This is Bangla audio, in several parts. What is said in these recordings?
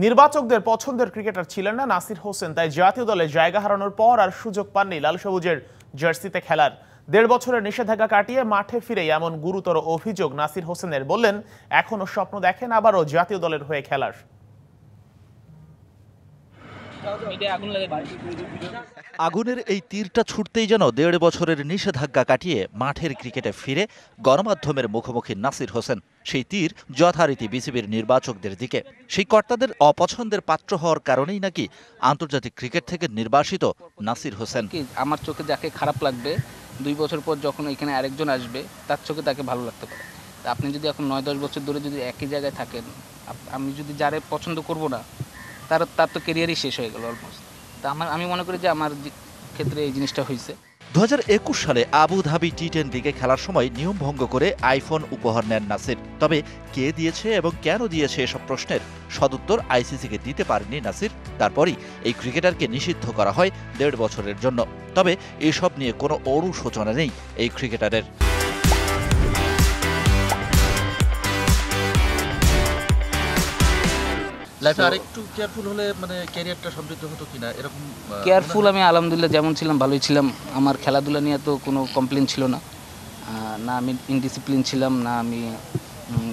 নির্বাচকদের পছন্দের ক্রিকেটার ছিলেন না নাসির হোসেন, তাই জাতীয় দলে জায়গা হারানোর পর আর সুযোগ পাননি লাল সবুজের জার্সিতে খেলার। 1.5 বছরের নিষেধাজ্ঞা কাটিয়ে মাঠে ফিরে এমন গুরুতর অভিযোগ নাসির হোসেনের। বললেন এখনো স্বপ্ন দেখেন আবারও জাতীয় দলের হয়ে খেলার। আগুনের এই তীরটা ছুটতেই যেন 1.5 বছরের নিষেধাজ্ঞা কাটিয়ে মাঠের ক্রিকেটে ফিরে গণমাধ্যমের মুখোমুখি নাসির হোসেন। সেই তীর যথারীতি বিসিবির নির্বাচকদের দিকে। সেই কর্তাদের অপছন্দের পাত্র হওয়ার কারণেই নাকি আন্তর্জাতিক ক্রিকেট থেকে নির্বাসিত নাসির হোসেন। আমার চোখে যাকে খারাপ লাগবে 2 বছর পর যখন এখানে আরেকজন আসবে তার চোখে তাকে ভালো লাগতে পারে। আপনি যদি এখন 9-10 বছর ধরে যদি একই জায়গায় থাকেন, আমি যদি যারে পছন্দ করব না তার তো ক্যারিয়ারই শেষ হয়ে গেল অলমোস্ট। তা আমি মনে করি যে আমার ক্ষেত্রে এই জিনিসটা হয়েছে। 2021 সালে আবুধাবি টি-20 খেলার সময় নিয়ম ভঙ্গ করে আইফোন উপহার নেন নাসির। তবে কে দিয়েছে এবং কেন দিয়েছে এসব প্রশ্নের সদুত্তর আইসিসিকে দিতে পারেনি নাসির। তারপরই এই ক্রিকেটারকে নিষিদ্ধ করা হয় 1.5 বছরের জন্য। তবে এসব নিয়ে কোনো অনুশোচনা নেই এই ক্রিকেটারের। লাইফে আরেকটু কেয়ারফুল হলে মানে ক্যারিয়ারটা সমৃদ্ধ হতো কিনা এরকম কেয়ারফুল আমি আলহামদুলিল্লাহ যেমন ছিলাম ভালোই ছিলাম। আমার খেলাধুলা নিয়ে তো কোনো কমপ্লেন ছিল না। না আমি ইনডিসিপ্লিন ছিলাম, না আমি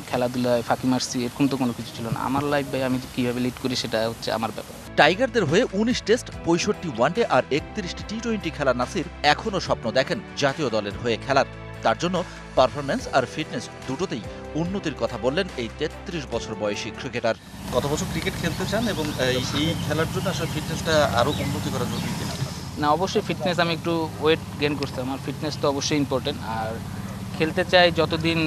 খেলাধুলায় ফাঁকি মারছি, এরকম তো কোনো কিছু ছিল না। আমার লাইফ ভাই আমি কীভাবে লিড করি সেটা হচ্ছে আমার ব্যাপার। টাইগারদের হয়ে 19 টেস্ট, 65 ওয়ানডে আর 31টি টি-20 খেলা নাসির এখনও স্বপ্ন দেখেন জাতীয় দলের হয়ে খেলার। তার জন্য পারফরম্যান্স আর ফিটনেস দুটোতেই উন্নতির কথা বললেন এই 33 বছর বয়সী ক্রিকেটার। কত বছর ক্রিকেট খেলতে চান এবং এই খেলার জন্য আসলে ফিটনেসটা আরও উন্নতি করা জরুরি কিনা? না, অবশ্যই ফিটনেস। আমি একটু ওয়েট গেইন করতে, আমার ফিটনেস তো অবশ্যই ইম্পর্টেন্ট। আর খেলতে চাই যতদিন,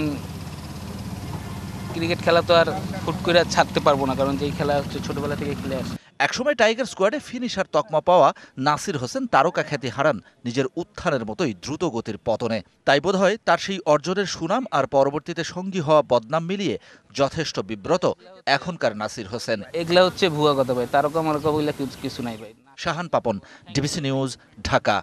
ক্রিকেট খেলা তো আর হুট করে ছাড়তে পারবো না, কারণ যেই খেলা হচ্ছে ছোটবেলা থেকে খেলে আসে। একসময় টাইগার স্কোয়াডে ফিনিশার তকমা পাওয়া নাসির হোসেন তারকা খ্যাতি হারান নিজের উত্থানের মতোই দ্রুত গতির পতনে। তাই বোধহয় তার সেই অর্জনের সুনাম আর পরবর্তীতে সঙ্গী হওয়া বদনাম মিলিয়ে যথেষ্ট বিব্রত এখনকার নাসির হোসেন। এগুলা হচ্ছে ভুয়া কথা ভাই, তারকা মারকা বলে কিছু নাই ভাই। Shahan Papon, DBC news, Dhaka.